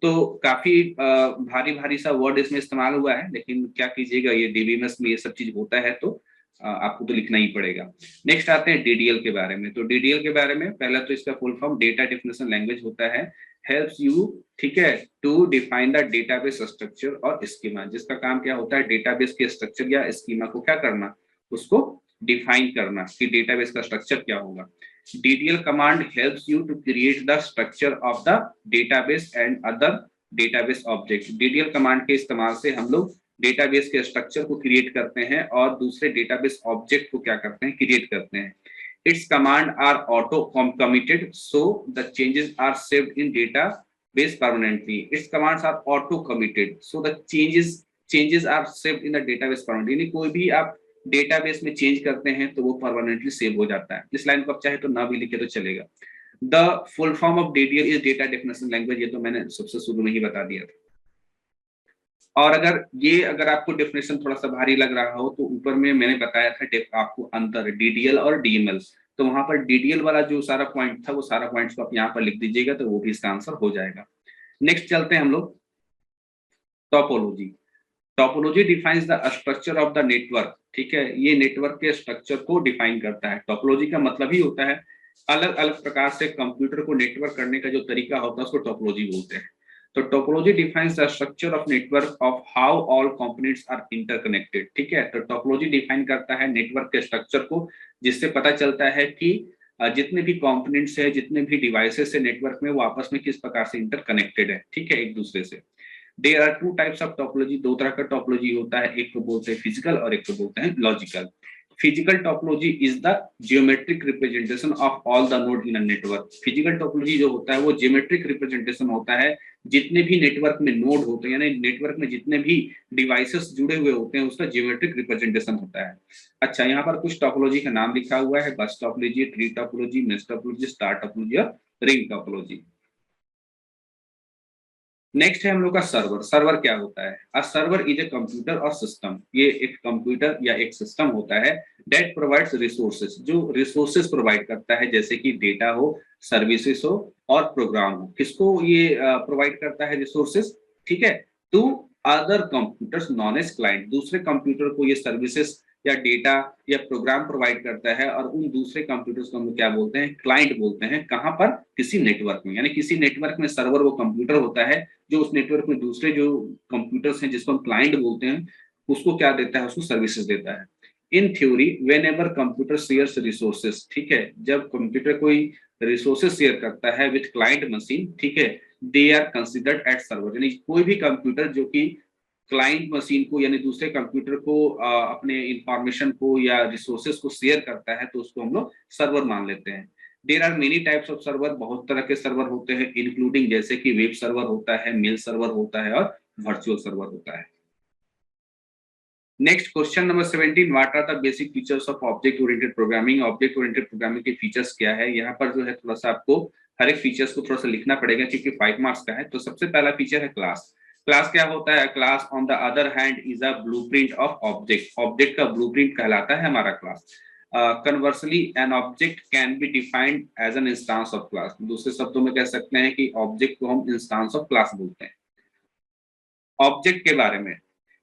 तो काफी भारी भारी सा वर्ड इसमें इस्तेमाल हुआ है, लेकिन क्या कीजिएगा, ये डीबीएमएस में ये सब चीज होता है तो आपको तो लिखना ही पड़ेगा। नेक्स्ट आते हैं डीडीएल के बारे में। तो डीडीएल के बारे में पहला तो इसका full form data definition language होता है, हेल्प्स यू, ठीक है, to define the database structure और स्कीमा। जिसका काम क्या होता है? डेटाबेस के स्ट्रक्चर या स्कीमा को क्या करना, उसको डिफाइन करना कि डेटाबेस का स्ट्रक्चर क्या होगा। DDL command helps you to create the structure of the database and other database objects। DDL command के इस्तेमाल से हम लोग डेटाबेस के स्ट्रक्चर को क्रिएट करते हैं और दूसरे डेटाबेस ऑब्जेक्ट को क्या करते हैं? क्रिएट करते हैं। Its command are auto committed, so the changes are saved in database permanently। Its commands are auto committed, so the changes are saved in the database permanently। यानी कोई भी आप डेटाबेस में चेंज करते हैं तो वो परमानेंटली सेव हो जाता है। इस लाइन को आप चाहे तो ना भी लिखे तो चलेगा। The full form of DDL is data definition language. ये तो मैंने सबसे शुरू में ही बता दिया था। और अगर आपको डेफिनेशन थोड़ा सा भारी लग रहा हो तो ऊपर में मैंने बताया था आपको अंतर डीडीएल और डीएमएल। तो वहां पर डीडीएल वाला जो सारा पॉइंट था वो सारा पॉइंट्स को आप यहाँ पर लिख दीजिएगा तो वो भी इसका आंसर हो जाएगा। नेक्स्ट चलते हैं हम लोग topology. Topology defines the structure of the network. ठीक है, ये नेटवर्क के स्ट्रक्चर को डिफाइन करता है। टोपोलॉजी का मतलब ही होता है अलग अलग प्रकार से कंप्यूटर को नेटवर्क करने का जो तरीका होता है उसको टोपोलॉजी बोलते हैं। तो topology defines the structure of network of how all components are interconnected. ठीक है, तो टोपोलॉजी डिफाइन करता है नेटवर्क के स्ट्रक्चर को, जिससे पता चलता है कि जितने भी कंपोनेंट्स है, जितने भी डिवाइसेस है नेटवर्क में, वो आपस में किस प्रकार से इंटरकनेक्टेड है। ठीक है, एक दूसरे से। There are two types of topology। दो तरह का टोपोलॉजी होता है, एक को बोलते हैं फिजिकल और एक को बोलते हैं logical. Physical topology is the geometric representation of all the node in a network. Physical topology जो होता है वो जियोमेट्रिक रिप्रेजेंटेशन होता है जितने भी नेटवर्क में नोड होते हैं, यानी नेटवर्क में जितने भी डिवाइसेस जुड़े हुए होते हैं उसका जियोमेट्रिक रिप्रेजेंटेशन होता है। अच्छा, यहाँ पर कुछ टोपोलॉजी का नाम लिखा हुआ है, बस topology, tree topology, mesh topology, star topology और रिंग टोपोलॉजी। नेक्स्ट है हम लोग का सर्वर। सर्वर क्या होता है? A server is a computer और सिस्टम। ये एक कंप्यूटर या एक सिस्टम होता है दैट प्रोवाइड्स रिसोर्सेज, जो रिसोर्सेज प्रोवाइड करता है, जैसे कि डेटा हो, सर्विसेज हो और प्रोग्राम हो। किसको ये प्रोवाइड करता है? रिसोर्सेज। ठीक है, to other computers known as client. दूसरे कंप्यूटर को ये सर्विसेज या डेटा या प्रोग्राम प्रोवाइड करता है और उन दूसरे कंप्यूटर्स को हम क्या बोलते हैं? क्लाइंट बोलते हैं। कहाँ पर? किसी नेटवर्क में। यानी किसी नेटवर्क में सर्वर वो कंप्यूटर होता है जो उस नेटवर्क में दूसरे जो कंप्यूटर्स हैं जिसको हम क्लाइंट बोलते हैं उसको क्या देता है? उसको सर्विसेज देता है। In theory when ever computer shares resources, ठीक है, जब कंप्यूटर कोई रिसोर्सेज शेयर करता है विथ क्लाइंट मशीन, ठीक है, they are considered at server. यानी कोई भी कंप्यूटर जो कि क्लाइंट मशीन को यानी दूसरे कंप्यूटर को अपने इंफॉर्मेशन को या रिसोर्सेज को शेयर करता है तो उसको हम लोग सर्वर मान लेते हैं। There are many types of server. बहुत तरह के सर्वर होते हैं, इंक्लूडिंग जैसे कि वेब सर्वर होता है, मेल सर्वर होता है और वर्चुअल सर्वर होता है। Next question number 17, what are the basic features of object oriented programming. Object oriented programming के फीचर्स क्या है? यहाँ पर जो है थोड़ा सा आपको हर एक फीचर्स को थोड़ा सा लिखना पड़ेगा क्योंकि 5 मार्क्स का है। तो सबसे पहला फीचर है क्लास। क्लास क्या होता है? Class on the other hand is a blueprint of object. Object का ब्लूप्रिंट कहलाता है हमारा class. Conversely an object can be defined as an instance of class. दूसरे शब्दों में कह सकते हैं कि ऑब्जेक्ट को हम इंस्टांस ऑफ क्लास बोलते हैं। ऑब्जेक्ट के बारे में,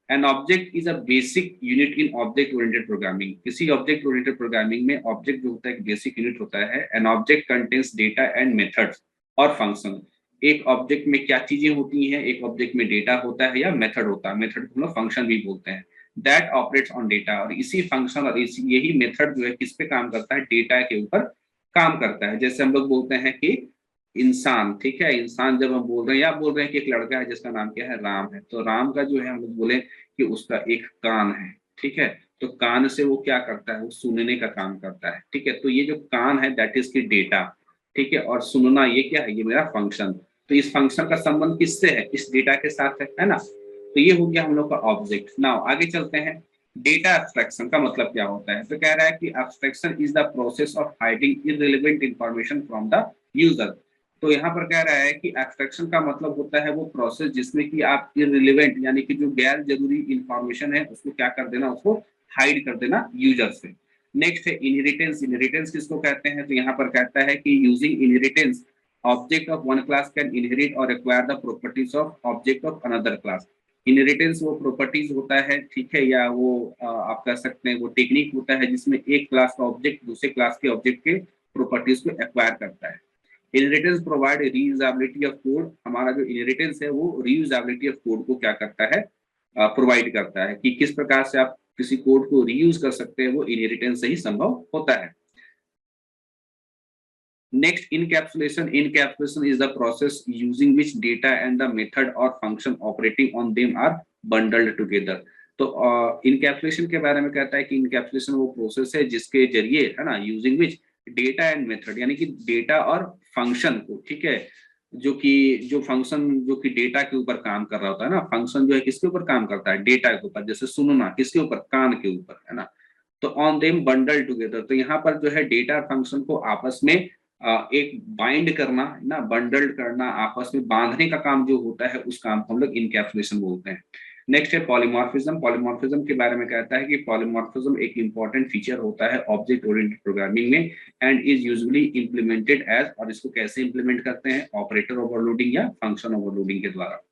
an object is a basic unit in object oriented programming. किसी ऑब्जेक्ट ओरिएंटेड प्रोग्रामिंग में ऑब्जेक्ट जो होता है एक बेसिक यूनिट होता है। An object contains data and methods और फंक्शन। एक ऑब्जेक्ट में क्या चीजें होती हैं, एक ऑब्जेक्ट में डेटा होता है या मेथड होता है, मेथड को हम लोग फंक्शन भी बोलते हैं, दैट ऑपरेट्स ऑन डेटा। और इसी फंक्शन और इसी यही मेथड जो है किस पे काम करता है, डेटा के ऊपर काम करता है। जैसे हम लोग बोलते हैं कि इंसान, ठीक है, इंसान जब हम बोल रहे हैं या बोल रहे हैं कि एक लड़का है जिसका नाम क्या है, राम है, तो राम का जो है हम लोग बोले कि उसका एक कान है, ठीक है, तो कान से वो क्या करता है, वो सुनने का काम करता है, ठीक है, तो ये जो कान है दैट इज की डेटा, ठीक है, और सुनना ये क्या है, ये मेरा फंक्शन। तो इस फंक्शन का संबंध किससे है, इस डेटा के साथ है ना। तो ये हो गया हम लोग का ऑब्जेक्ट। नाउ आगे चलते हैं, डेटा एब्स्ट्रैक्शन का मतलब क्या होता है। तो कह रहा है कि abstraction is the process of hiding irrelevant information from the user. तो यहाँ पर कह रहा है कि एब्स्ट्रैक्शन का मतलब होता है वो प्रोसेस जिसमें कि आप इररिलेवेंट यानी कि जो गैर जरूरी इंफॉर्मेशन है उसको क्या कर देना, उसको हाइड कर देना यूजर से। नेक्स्ट है इनहेरिटेंस। इनहेरिटेंस किसको कहते हैं, तो यहाँ पर कहता है कि using inheritance object of one class can inherit और acquire the properties of object of another class. Inheritance वो प्रॉपर्टीज होता है, ठीक है, या वो आप कह सकते हैं वो टेक्निक होता है जिसमें एक क्लास का ऑब्जेक्ट दूसरे क्लास के ऑब्जेक्ट के प्रॉपर्टीज को एक्वायर करता है। Inheritance provide reusability of code. हमारा जो इनहेरिटेंस है वो रीयूजेबिलिटी ऑफ कोड को क्या करता है, प्रोवाइड करता है कि किस प्रकार से आप किसी कोड को रीयूज कर सकते हैं, वो इनहेरिटेंस से ही संभव होता है। Next, encapsulation. Encapsulation is the process using which data and the method or function operating on them are bundled together. तो इनकैप्सुलेशन के बारे में कहता है कि इनकैप्सुलेशन वो प्रोसेस है जिसके जरिए, है ना, using which data and method, यानी कि डेटा और फंक्शन को, ठीक है, जो फंक्शन जो कि डेटा के ऊपर काम कर रहा होता है ना, फंक्शन जो है किसके ऊपर काम करता है, डेटा के ऊपर, जैसे सुनना किसके ऊपर, कान के ऊपर, है ना, तो ऑन देम बंडल टुगेदर। तो यहाँ पर जो है डेटा फंक्शन को आपस में एक बाइंड करना ना, बंडल करना, आपस में बांधने का काम जो होता है उस काम को हम लोग इनकैप्सुलेशन बोलते हैं। नेक्स्ट है पॉलीमॉर्फिज्म। पॉलीमॉर्फिज्म के बारे में कहता है कि पॉलीमॉर्फिज्म एक इंपॉर्टेंट फीचर होता है ऑब्जेक्ट ओरिएंटेड प्रोग्रामिंग में and is usually implemented as, और इसको कैसे इंप्लीमेंट करते हैं, ऑपरेटर ओवरलोडिंग या फंक्शन ओवरलोडिंग के द्वारा।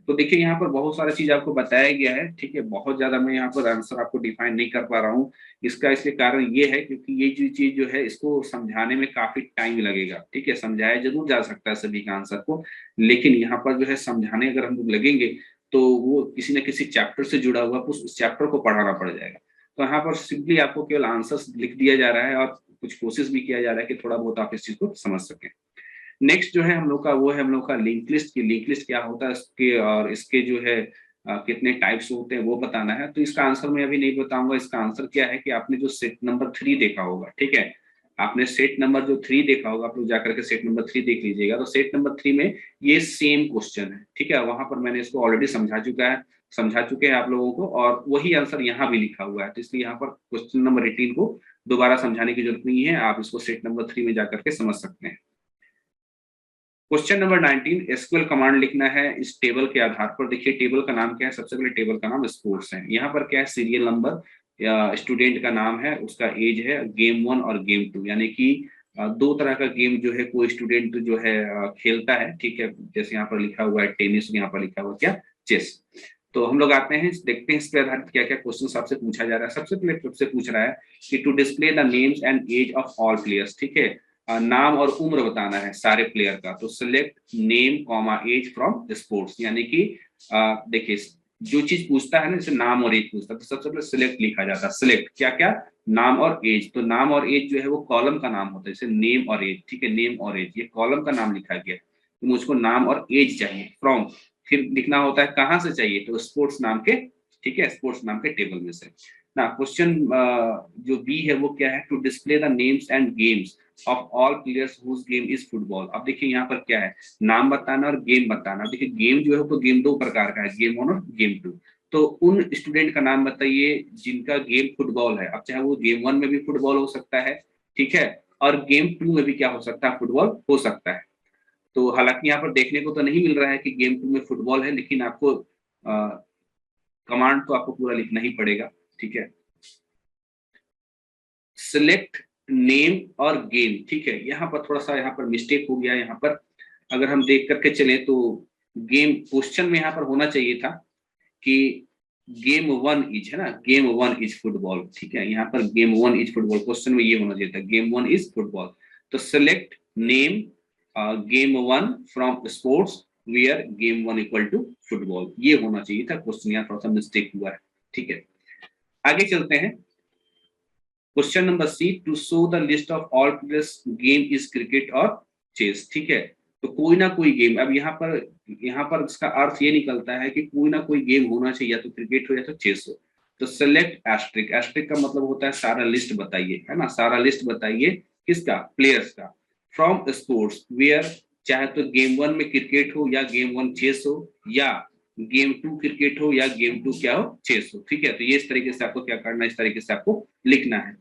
तो देखिए यहाँ पर बहुत सारी चीज आपको बताया गया है, ठीक है, बहुत ज्यादा मैं यहाँ पर आंसर आपको डिफाइन नहीं कर पा रहा हूँ। इसका इसके कारण ये है क्योंकि ये जो चीज जो है इसको समझाने में काफी टाइम लगेगा, ठीक है, समझाया जरूर जा सकता है सभी का आंसर को, लेकिन यहाँ पर जो है समझाने अगर हम लोग लगेंगे तो वो किसी न किसी चैप्टर से जुड़ा हुआ उस चैप्टर को पढ़ाना पड़ जाएगा। तो यहाँ पर सिंपली आपको केवल आंसर्स लिख दिया जा रहा है और कुछ कोशिश भी किया जा रहा है कि थोड़ा बहुत आप इस चीज को समझ सकें। नेक्स्ट जो है हम लोग का वो है हम लोग का लिंक लिस्ट की। लिंक लिस्ट क्या होता है इसके, और इसके जो है कितने टाइप्स होते हैं वो बताना है। तो इसका आंसर मैं अभी नहीं बताऊंगा। इसका आंसर क्या है कि आपने जो सेट नंबर 3 देखा होगा, ठीक है, आपने सेट नंबर जो 3 देखा होगा, आप लोग जाकर के सेट नंबर 3 देख लीजिएगा। तो सेट नंबर 3 में ये सेम क्वेश्चन है, ठीक है, वहां पर मैंने इसको ऑलरेडी समझा चुके हैं आप लोगों को, और वही आंसर यहाँ भी लिखा हुआ है। तो इसलिए यहाँ पर क्वेश्चन नंबर 18 को दोबारा समझाने की जरूरत नहीं है, आप इसको सेट नंबर 3 में जाकर के समझ सकते हैं। क्वेश्चन नंबर 19, एसक्यूएल कमांड लिखना है इस टेबल के आधार पर। देखिए टेबल का नाम क्या है, सबसे पहले टेबल का नाम स्पोर्ट्स है। यहाँ पर क्या है, सीरियल नंबर या स्टूडेंट का नाम है, उसका एज है, गेम 1 और गेम 2, यानी कि दो तरह का गेम जो है कोई स्टूडेंट जो है खेलता है, ठीक है, जैसे यहाँ पर लिखा हुआ है टेनिस, यहाँ पर लिखा हुआ क्या, चेस। तो हम लोग आते हैं, देखते हैं इस पे आधारित क्या क्या क्वेश्चन आपसे पूछा जा रहा है। सबसे पहले सबसे पूछ रहा है कि to display the names and age of all players, ठीक है, नाम और उम्र बताना है सारे प्लेयर का। तो select name comma age from sports, यानी कि देखिए जो चीज पूछता है ना, जैसे नाम और एज पूछता है तो सबसे पहले सिलेक्ट लिखा जाता है। सिलेक्ट क्या क्या, नाम और एज। तो नाम और एज जो है वो कॉलम का नाम होता है, जैसे नेम और एज, ठीक है, नेम और एज ये कॉलम का नाम लिखा गया, तो मुझको नाम और एज चाहिए। फ्रॉम फिर लिखना होता है कहाँ से चाहिए, तो स्पोर्ट्स नाम के, ठीक है, स्पोर्ट्स नाम के टेबल में से ना। क्वेश्चन जो बी है वो क्या है, to display the names and games of all players whose game is football. अब देखिए यहाँ पर क्या है, नाम बताना और गेम बताना। देखिए गेम जो है तो गेम दो प्रकार का है, गेम 1 और गेम 2। तो उन स्टूडेंट का नाम बताइए जिनका गेम फुटबॉल है। अब चाहे वो गेम 1 में भी फुटबॉल हो सकता है, ठीक है, और गेम 2 में भी क्या हो सकता है, फुटबॉल हो सकता है। तो हालांकि यहाँ पर देखने को तो नहीं मिल रहा है कि गेम 2 में फुटबॉल है, लेकिन आपको कमांड तो आपको पूरा लिखना ही पड़ेगा, ठीक है। सिलेक्ट नेम और गेम, ठीक है, यहाँ पर थोड़ा सा यहाँ पर मिस्टेक हो गया। यहाँ पर अगर हम देख करके चले तो गेम क्वेश्चन में यहाँ पर होना चाहिए था कि गेम 1 इज, है ना, गेम 1 इज फुटबॉल, ठीक है, यहाँ पर गेम 1 इज फुटबॉल, क्वेश्चन में ये होना चाहिए था गेम 1 इज फुटबॉल। तो select name game 1 from sports where game 1 equal to football, ये होना चाहिए था क्वेश्चन, यहाँ थोड़ा सा मिस्टेक हुआ है, ठीक है। आगे चलते हैं, question number C, to show the list of all players game is cricket और चेस, ठीक है। तो कोई ना कोई गेम, अब यहाँ पर इसका अर्थ ये निकलता है कि कोई ना कोई गेम होना चाहिए, या तो क्रिकेट हो या तो चेस हो। तो सेलेक्ट एस्ट्रिक, एस्ट्रिक का मतलब होता है सारा लिस्ट बताइए, है ना, सारा लिस्ट बताइए किसका, प्लेयर्स का, फ्रॉम स्पोर्ट्स वेयर, चाहे तो गेम 1 में क्रिकेट हो या गेम 1 चेस हो, या गेम 2 क्रिकेट हो या गेम 2 क्या हो, चेस हो, ठीक है। तो ये इस तरीके से आपको क्या करना है, इस तरीके से आपको लिखना है।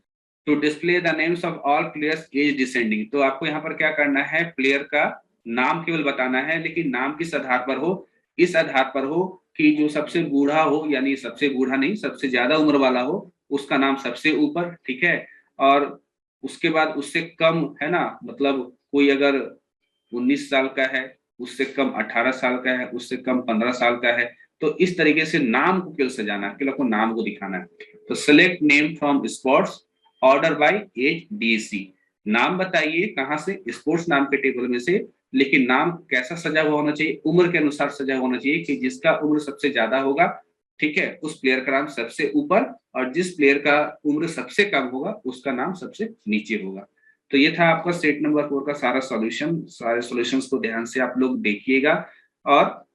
To display the names of all players age descending, तो आपको यहाँ पर क्या करना है, प्लेयर का नाम केवल बताना है, लेकिन नाम किस आधार पर हो, इस आधार पर हो कि जो सबसे बूढ़ा हो, यानी सबसे बूढ़ा नहीं, सबसे ज्यादा उम्र वाला हो, उसका नाम सबसे ऊपर, ठीक है। और उसके बाद उससे कम, है ना, मतलब कोई अगर 19 साल का है, उससे कम 18 साल का है, उससे कम 15 साल का है। तो इस तरीके से नाम को केवल सजाना है, केवल आपको नाम को दिखाना है। तो select name from sports order by age DESC, नाम बताइए कहां से, स्पोर्ट्स नाम के टेबल में से, लेकिन नाम कैसा सजा हुआ होना चाहिए, उम्र के अनुसार सजा होना चाहिए, कि जिसका उम्र सबसे ज्यादा होगा, ठीक है, उस प्लेयर का नाम सबसे ऊपर, और जिस प्लेयर का उम्र सबसे कम होगा उसका नाम सबसे नीचे होगा। तो ये था आपका सेट नंबर 4 का सारा सॉल्यूशन। सारे सॉल्यूशंस को ध्यान से आप लोग देखिएगा, और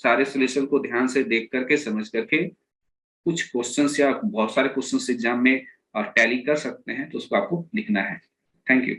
सारे सॉल्यूशन को ध्यान से देख करके, समझ करके, कुछ क्वेश्चंस या बहुत सारे क्वेश्चंस एग्जाम में टैली कर सकते हैं, तो उसको आपको लिखना है। Thank you.